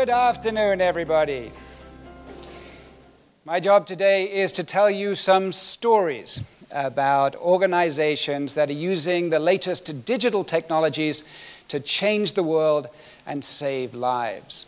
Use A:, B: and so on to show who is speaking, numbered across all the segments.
A: Good afternoon, everybody. My job today is to tell you some stories about organizations that are using the latest digital technologies to change the world and save lives.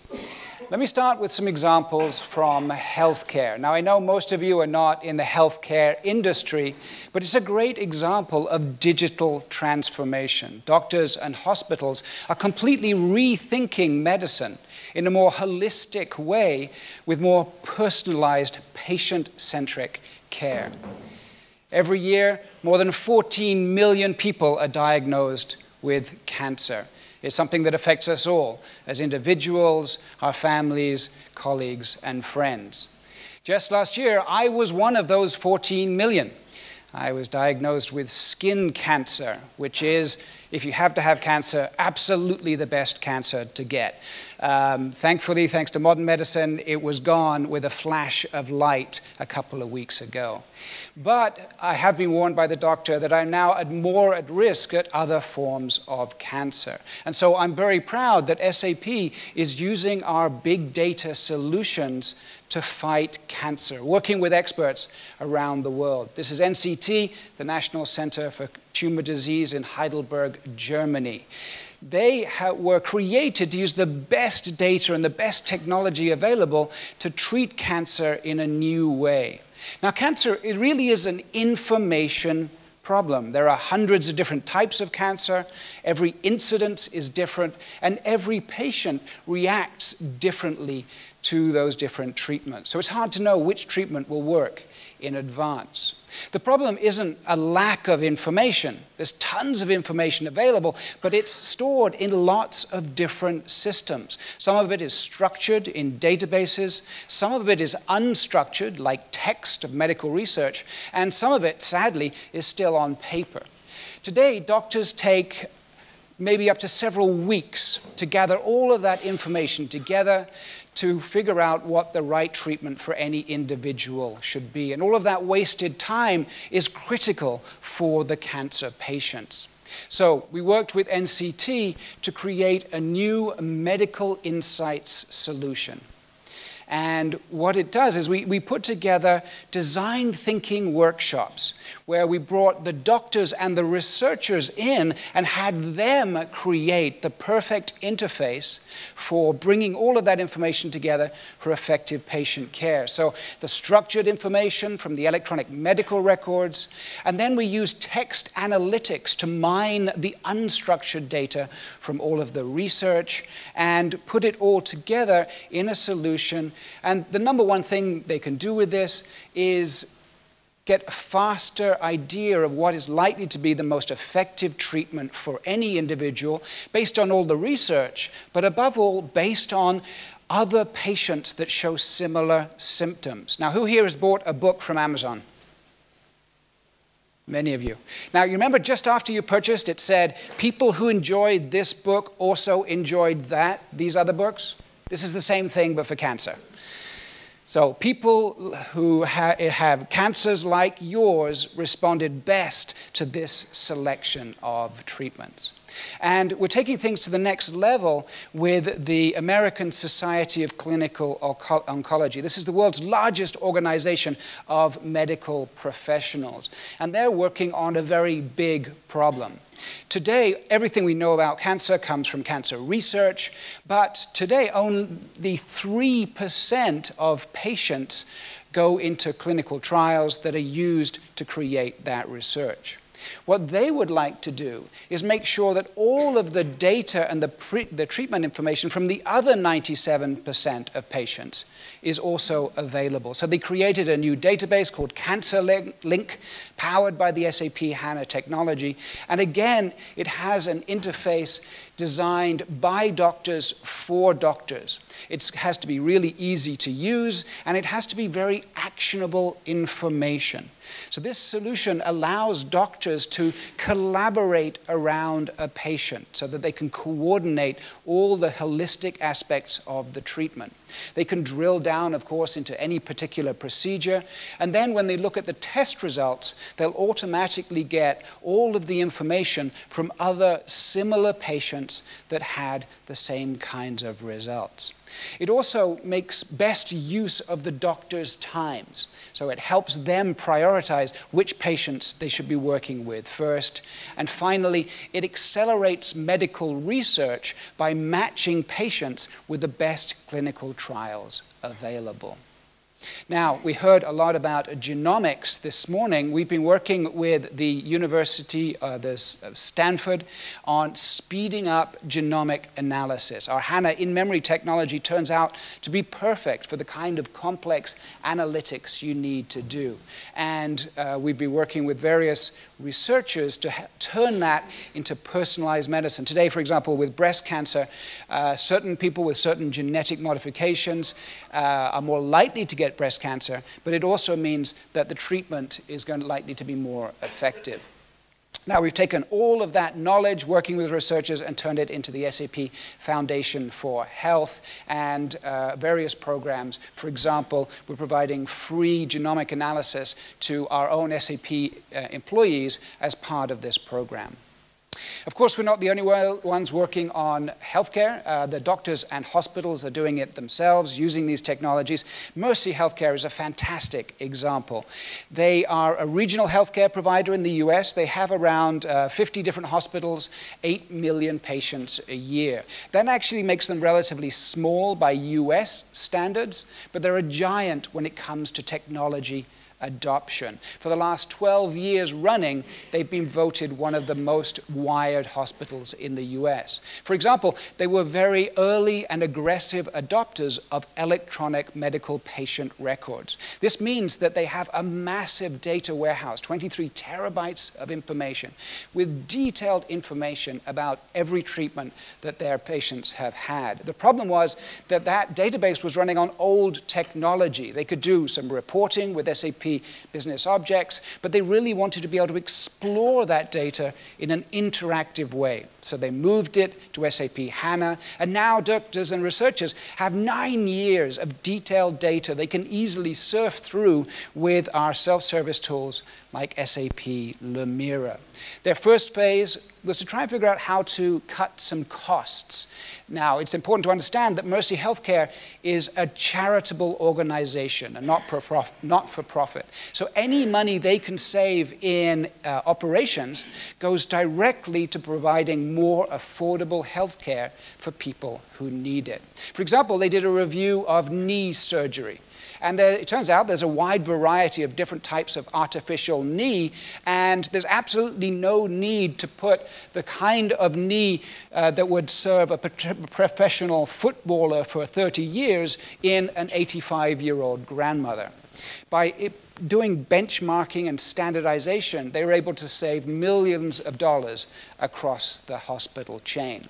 A: Let me start with some examples from healthcare. Now, I know most of you are not in the healthcare industry, but it's a great example of digital transformation. Doctors and hospitals are completely rethinking medicine in a more holistic way with more personalized, patient-centric care. Every year, more than 14 million people are diagnosed with cancer. It's something that affects us all as individuals, our families, colleagues, and friends. Just last year, I was one of those 14 million. I was diagnosed with skin cancer, which is, if you have to have cancer, absolutely the best cancer to get. Thankfully, thanks to modern medicine, it was gone with a flash of light a couple of weeks ago. But I have been warned by the doctor that I'm now more at risk at other forms of cancer. And so I'm very proud that SAP is using our big data solutions to fight cancer, working with experts around the world. This is NCT, the National Center for Tumor Disease in Heidelberg, Germany. They were created to use the best data and the best technology available to treat cancer in a new way. Now, cancer, it really is an information problem. There are hundreds of different types of cancer. Every incidence is different, and every patient reacts differently to those different treatments. So it's hard to know which treatment will work in advance. The problem isn't a lack of information. There's tons of information available, but it's stored in lots of different systems. Some of it is structured in databases. Some of it is unstructured, like text of medical research. And some of it, sadly, is still on paper. Today, doctors take maybe up to several weeks to gather all of that information together to figure out what the right treatment for any individual should be. And all of that wasted time is critical for the cancer patients. So we worked with NCT to create a new medical insights solution. And what it does is we put together design thinking workshops where we brought the doctors and the researchers in and had them create the perfect interface for bringing all of that information together for effective patient care. So the structured information from the electronic medical records, and then we use text analytics to mine the unstructured data from all of the research and put it all together in a solution. And the number one thing they can do with this is get a faster idea of what is likely to be the most effective treatment for any individual based on all the research, but above all, based on other patients that show similar symptoms. Now, who here has bought a book from Amazon? Many of you. Now, you remember just after you purchased, it said, people who enjoyed this book also enjoyed these other books? This is the same thing, but for cancer. So people who have cancers like yours responded best to this selection of treatments. And we're taking things to the next level with the American Society of Clinical Oncology. This is the world's largest organization of medical professionals. And they're working on a very big problem. Today, everything we know about cancer comes from cancer research, but today only 3% of patients go into clinical trials that are used to create that research. What they would like to do is make sure that all of the data and the treatment information from the other 97% of patients is also available. So they created a new database called CancerLink, powered by the SAP HANA technology. And again, it has an interface designed by doctors for doctors. It has to be really easy to use, and it has to be very actionable information. So this solution allows doctors to collaborate around a patient so that they can coordinate all the holistic aspects of the treatment. They can drill down, of course, into any particular procedure, and then when they look at the test results, they'll automatically get all of the information from other similar patients that had the same kinds of results. It also makes best use of the doctor's times. So it helps them prioritize which patients they should be working with first. And finally, it accelerates medical research by matching patients with the best clinical trials available. Now, we heard a lot about genomics this morning. We've been working with the University of Stanford on speeding up genomic analysis. Our HANA in-memory technology turns out to be perfect for the kind of complex analytics you need to do. And we've been working with various researchers to turn that into personalized medicine. Today, for example, with breast cancer, certain people with certain genetic modifications are more likely to get breast cancer, but it also means that the treatment is likely to be more effective. Now, we've taken all of that knowledge, working with researchers, and turned it into the SAP Foundation for Health and various programs. For example, we're providing free genomic analysis to our own SAP employees as part of this program. Of course, we're not the only ones working on healthcare. The doctors and hospitals are doing it themselves, using these technologies. Mercy Healthcare is a fantastic example. They are a regional healthcare provider in the US. They have around 50 different hospitals, 8 million patients a year. That actually makes them relatively small by US standards, but they're a giant when it comes to technology adoption. For the last 12 years running, they've been voted one of the most wired hospitals in the US. For example, they were very early and aggressive adopters of electronic medical patient records. This means that they have a massive data warehouse, 23 terabytes of information, with detailed information about every treatment that their patients have had. The problem was that that database was running on old technology. They could do some reporting with SAP Business Objects, but they really wanted to be able to explore that data in an interactive way. So they moved it to SAP HANA, and now doctors and researchers have 9 years of detailed data they can easily surf through with our self-service tools like SAP Lumira. Their first phase was to try and figure out how to cut some costs. Now, it's important to understand that Mercy Healthcare is a charitable organization, a not-for-profit. So any money they can save in operations goes directly to providing more affordable healthcare for people who need it. For example, they did a review of knee surgery. And it turns out there's a wide variety of different types of artificial knee, and there's absolutely no need to put the kind of knee that would serve a professional footballer for 30 years in an 85-year-old grandmother. By doing benchmarking and standardization, they were able to save millions of dollars across the hospital chain.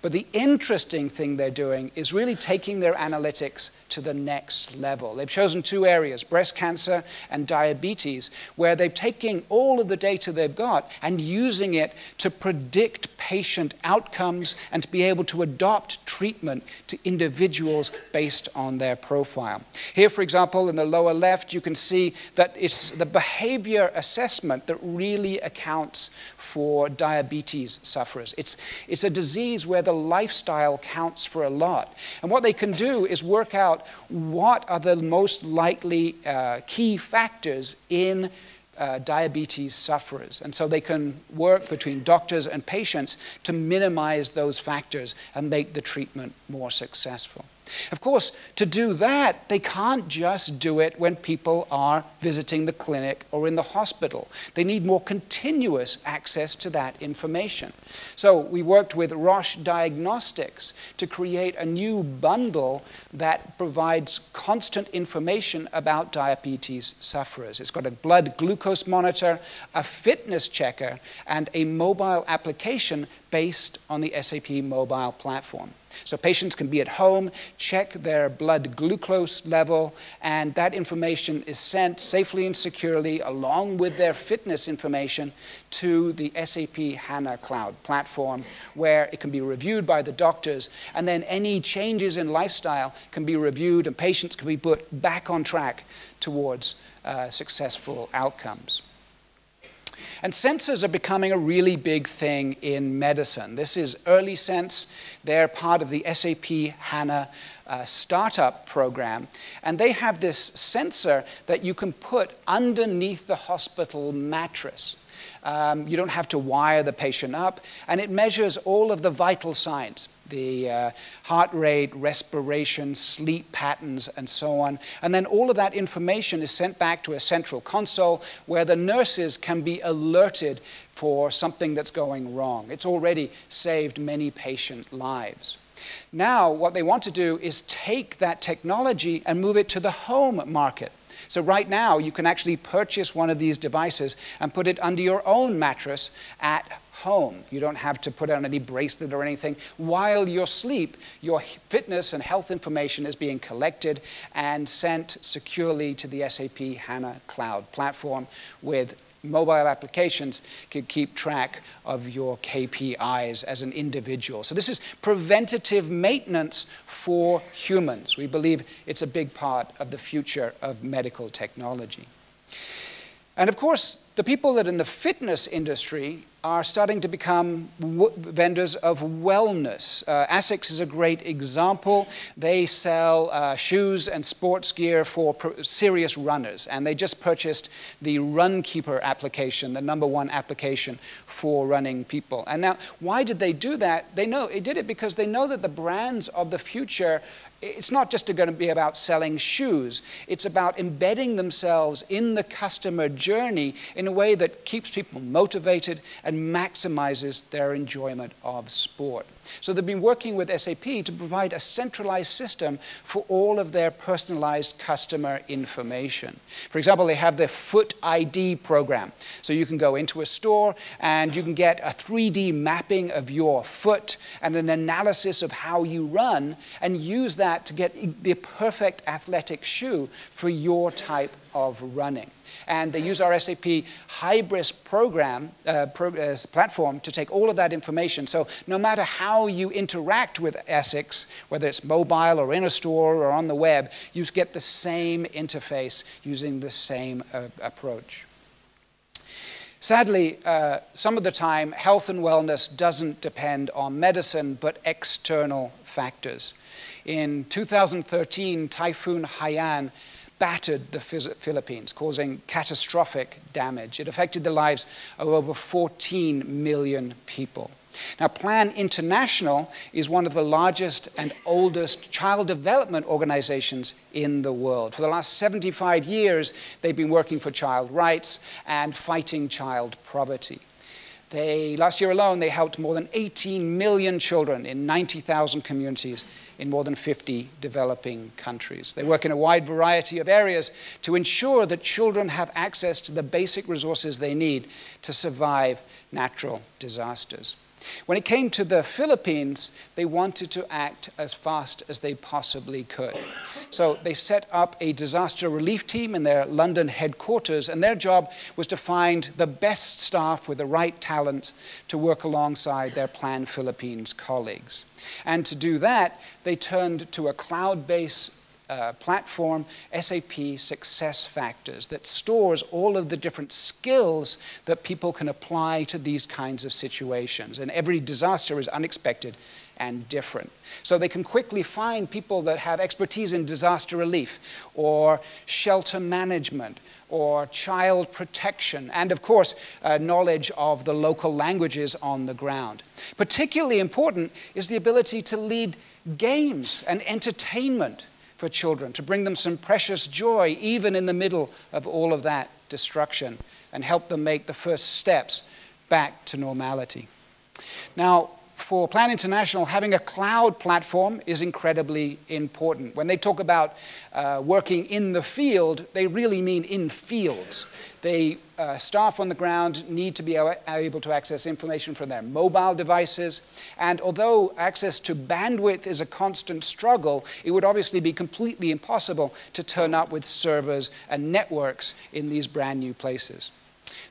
A: But the interesting thing they're doing is really taking their analytics to the next level. They've chosen two areas, breast cancer and diabetes, where they've taken all of the data they've got and using it to predict patient outcomes and to be able to adopt treatment to individuals based on their profile. Here, for example, in the lower left, you can see that it's the behavior assessment that really accounts for diabetes sufferers. It's a disease where the lifestyle counts for a lot. And what they can do is work out what are the most likely key factors in diabetes sufferers. And so they can work between doctors and patients to minimize those factors and make the treatment more successful. Of course, to do that, they can't just do it when people are visiting the clinic or in the hospital. They need more continuous access to that information. So we worked with Roche Diagnostics to create a new bundle that provides constant information about diabetes sufferers. It's got a blood glucose monitor, a fitness checker, and a mobile application based on the SAP mobile platform. So patients can be at home, check their blood glucose level, and that information is sent safely and securely along with their fitness information to the SAP HANA Cloud platform, where it can be reviewed by the doctors, and then any changes in lifestyle can be reviewed and patients can be put back on track towards successful outcomes. And sensors are becoming a really big thing in medicine. This is Early Sense. They're part of the SAP HANA startup program. And they have this sensor that you can put underneath the hospital mattress. You don't have to wire the patient up, and it measures all of the vital signs, the heart rate, respiration, sleep patterns, and so on. And then all of that information is sent back to a central console where the nurses can be alerted for something that's going wrong. It's already saved many patient lives. Now, what they want to do is take that technology and move it to the home market. So right now, you can actually purchase one of these devices and put it under your own mattress at home. You don't have to put on any bracelet or anything. While you sleep, your fitness and health information is being collected and sent securely to the SAP HANA Cloud platform with mobile applications can keep track of your KPIs as an individual. So this is preventative maintenance for humans. We believe it's a big part of the future of medical technology. And of course, the people that are in the fitness industry are starting to become vendors of wellness. Essex is a great example. They sell shoes and sports gear for serious runners, and they just purchased the Runkeeper application, the #1 application for running people. And now, why did they do that? They did it because they know that the brands of the future, it's not just going to be about selling shoes. It's about embedding themselves in the customer journey in a way that keeps people motivated and maximizes their enjoyment of sport. So they've been working with SAP to provide a centralized system for all of their personalized customer information. For example, they have the Foot ID program. So you can go into a store and you can get a 3D mapping of your foot and an analysis of how you run and use that to get the perfect athletic shoe for your type of running. And they use our SAP Hybris platform to take all of that information. So no matter how you interact with Essex, whether it's mobile or in a store or on the web, you get the same interface using the same approach. Sadly, some of the time, health and wellness doesn't depend on medicine, but external factors. In 2013, Typhoon Haiyan battered the Philippines, causing catastrophic damage. It affected the lives of over 14 million people. Now, Plan International is one of the largest and oldest child development organizations in the world. For the last 75 years, they've been working for child rights and fighting child poverty. Last year alone, they helped more than 18 million children in 90,000 communities in more than 50 developing countries. They work in a wide variety of areas to ensure that children have access to the basic resources they need to survive natural disasters. When it came to the Philippines, they wanted to act as fast as they possibly could. So they set up a disaster relief team in their London headquarters, and their job was to find the best staff with the right talents to work alongside their Plan Philippines colleagues. And to do that, they turned to a cloud-based platform, SAP SuccessFactors, that stores all of the different skills that people can apply to these kinds of situations. And every disaster is unexpected and different. So they can quickly find people that have expertise in disaster relief or shelter management or child protection, and of course, knowledge of the local languages on the ground. Particularly important is the ability to lead games and entertainment for children, to bring them some precious joy even in the middle of all of that destruction and help them make the first steps back to normality. Now, for Plan International, having a cloud platform is incredibly important. When they talk about working in the field, they really mean in fields. Staff on the ground need to be able to access information from their mobile devices. And although access to bandwidth is a constant struggle, it would obviously be completely impossible to turn up with servers and networks in these brand new places.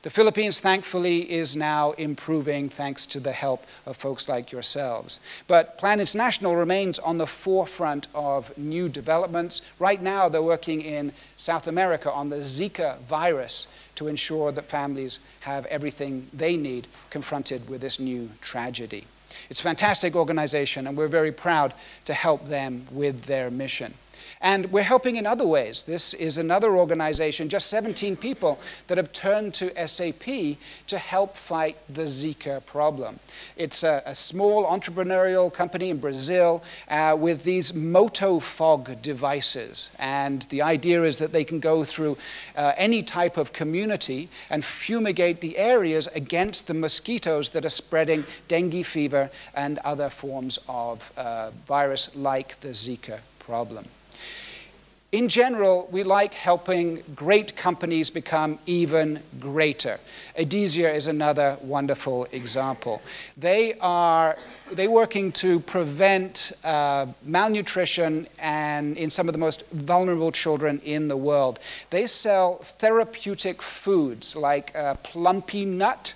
A: The Philippines, thankfully, is now improving thanks to the help of folks like yourselves. But Plan International remains on the forefront of new developments. Right now, they're working in South America on the Zika virus to ensure that families have everything they need confronted with this new tragedy. It's a fantastic organization, and we're very proud to help them with their mission. And we're helping in other ways. This is another organization, just 17 people, that have turned to SAP to help fight the Zika problem. It's a small entrepreneurial company in Brazil with these MotoFog devices. And the idea is that they can go through any type of community and fumigate the areas against the mosquitoes that are spreading dengue fever and other forms of virus like the Zika problem. In general, we like helping great companies become even greater. Adizia is another wonderful example. They're working to prevent malnutrition and in some of the most vulnerable children in the world. They sell therapeutic foods like Plumpy Nut.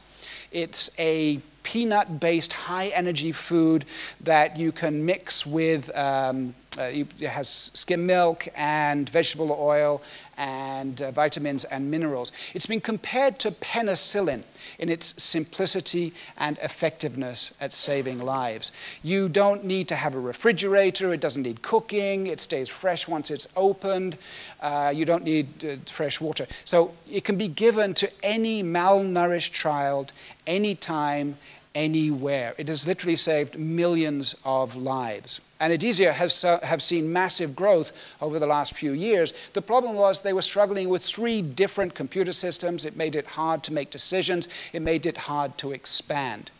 A: It's a peanut-based high-energy food that you can mix with it has skim milk and vegetable oil and vitamins and minerals. It's been compared to penicillin in its simplicity and effectiveness at saving lives. You don't need to have a refrigerator. It doesn't need cooking. It stays fresh once it's opened. You don't need fresh water. So it can be given to any malnourished child, anytime, anywhere. It has literally saved millions of lives. And Adizia have seen massive growth over the last few years. The problem was they were struggling with 3 different computer systems. It made it hard to make decisions. It made it hard to expand.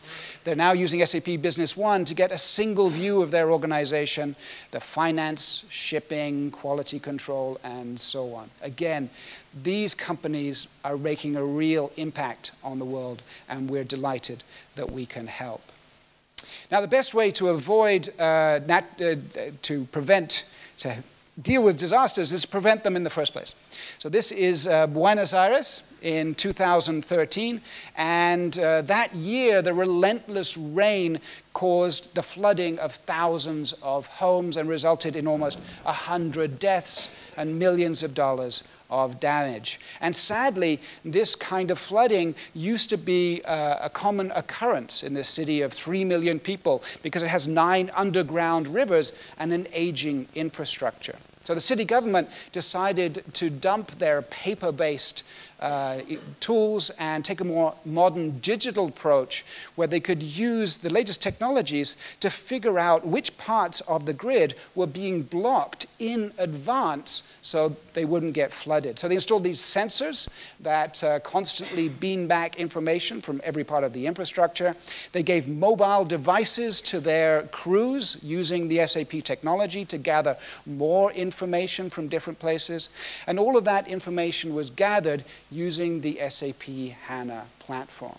A: They're now using SAP Business One to get a single view of their organization, the finance, shipping, quality control, and so on. Again, these companies are making a real impact on the world, and we're delighted that we can help. Now, the best way to avoid, to deal with disasters is to prevent them in the first place. So this is Buenos Aires in 2013, and that year the relentless rain caused the flooding of thousands of homes and resulted in almost 100 deaths and millions of dollars of damage. And sadly, this kind of flooding used to be a common occurrence in this city of 3 million people because it has 9 underground rivers and an aging infrastructure. So the city government decided to dump their paper-based tools and take a more modern digital approach where they could use the latest technologies to figure out which parts of the grid were being blocked in advance so they wouldn't get flooded. So they installed these sensors that constantly beam back information from every part of the infrastructure. They gave mobile devices to their crews using the SAP technology to gather more information from different places. And all of that information was gathered using the SAP HANA platform.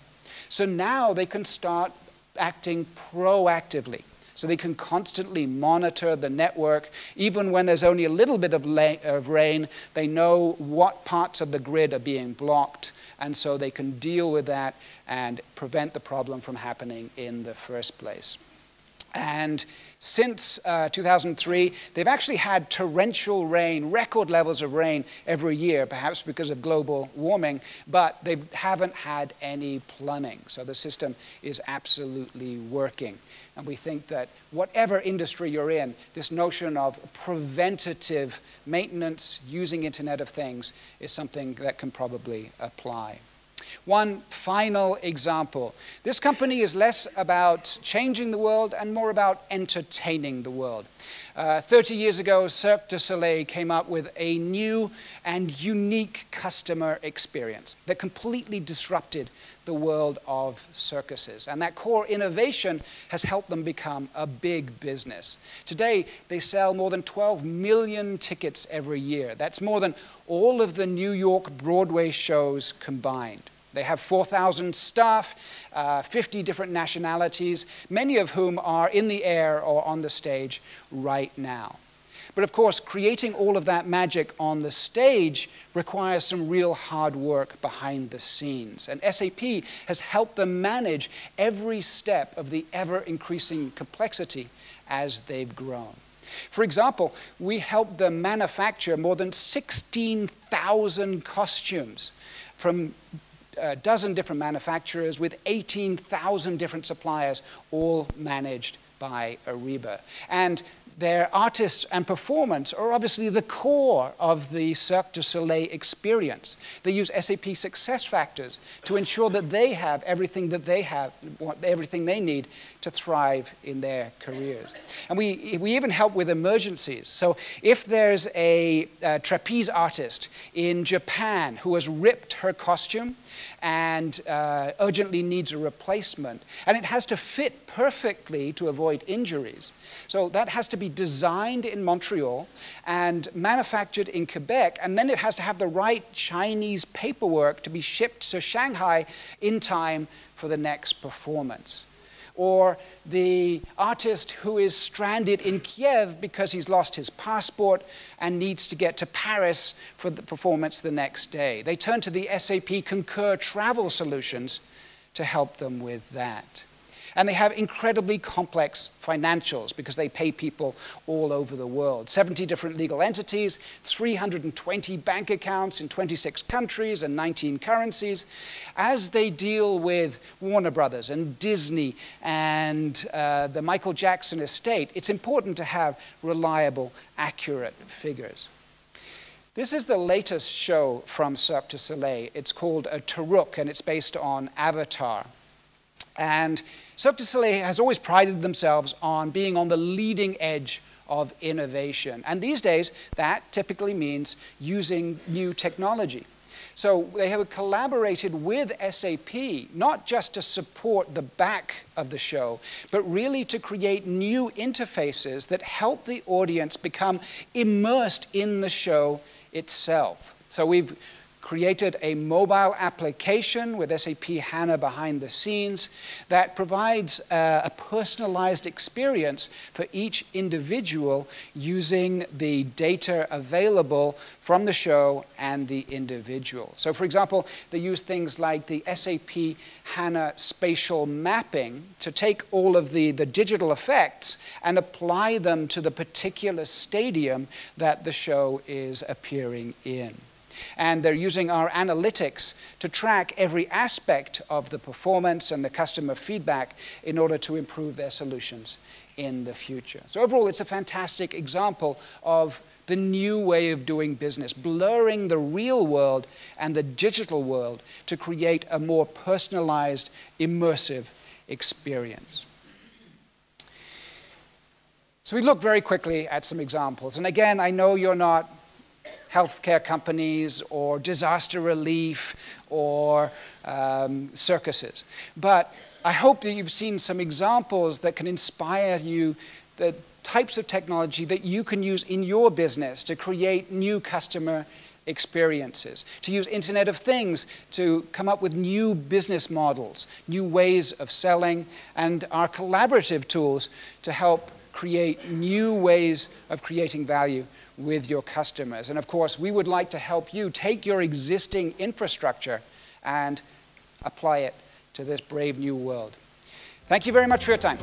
A: So now they can start acting proactively. So they can constantly monitor the network. Even when there's only a little bit of rain, they know what parts of the grid are being blocked, and so they can deal with that and prevent the problem from happening in the first place. And since 2003, they've actually had torrential rain, record levels of rain every year, perhaps because of global warming, but they haven't had any plumbing. So the system is absolutely working. And we think that whatever industry you're in, this notion of preventative maintenance using Internet of Things is something that can probably apply. One final example. This company is less about changing the world and more about entertaining the world. 30 years ago, Cirque du Soleil came up with a new and unique customer experience that completely disrupted the world of circuses. And that core innovation has helped them become a big business. Today, they sell more than 12 million tickets every year. That's more than all of the New York Broadway shows combined. They have 4,000 staff, 50 different nationalities, many of whom are in the air or on the stage right now. But of course, creating all of that magic on the stage requires some real hard work behind the scenes. And SAP has helped them manage every step of the ever-increasing complexity as they've grown. For example, we helped them manufacture more than 16,000 costumes from a dozen different manufacturers with 18,000 different suppliers, all managed by Ariba. And their artists and performance are obviously the core of the Cirque Du Soleil experience. They use SAP SuccessFactors to ensure that they have everything they need to thrive in their careers. And we even help with emergencies. So if there's a trapeze artist in Japan who has ripped her costume and urgently needs a replacement, and it has to fit perfectly to avoid injuries. So that has to be designed in Montreal and manufactured in Quebec, and then it has to have the right Chinese paperwork to be shipped to Shanghai in time for the next performance. Or the artist who is stranded in Kiev because he's lost his passport and needs to get to Paris for the performance the next day. They turn to the SAP Concur travel solutions to help them with that. And they have incredibly complex financials because they pay people all over the world. 70 different legal entities, 320 bank accounts in 26 countries and 19 currencies. As they deal with Warner Brothers and Disney and the Michael Jackson estate, it's important to have reliable, accurate figures. This is the latest show from Cirque du Soleil. It's called Taruk, and it's based on Avatar. And Cirque du Soleil has always prided themselves on being on the leading edge of innovation. And these days, that typically means using new technology. So they have collaborated with SAP, not just to support the back of the show, but really to create new interfaces that help the audience become immersed in the show itself. So we've created a mobile application with SAP HANA behind the scenes that provides a personalized experience for each individual using the data available from the show and the individual. So for example, they use things like the SAP HANA spatial mapping to take all of the digital effects and apply them to the particular stadium that the show is appearing in. And they're using our analytics to track every aspect of the performance and the customer feedback in order to improve their solutions in the future. So overall, it's a fantastic example of the new way of doing business, blurring the real world and the digital world to create a more personalized, immersive experience. So we look very quickly at some examples. And again, I know you're not healthcare companies or disaster relief or circuses. But I hope that you've seen some examples that can inspire you, the types of technology that you can use in your business to create new customer experiences, to use Internet of Things to come up with new business models, new ways of selling, and our collaborative tools to help create new ways of creating value with your customers. And of course, we would like to help you take your existing infrastructure and apply it to this brave new world. Thank you very much for your time.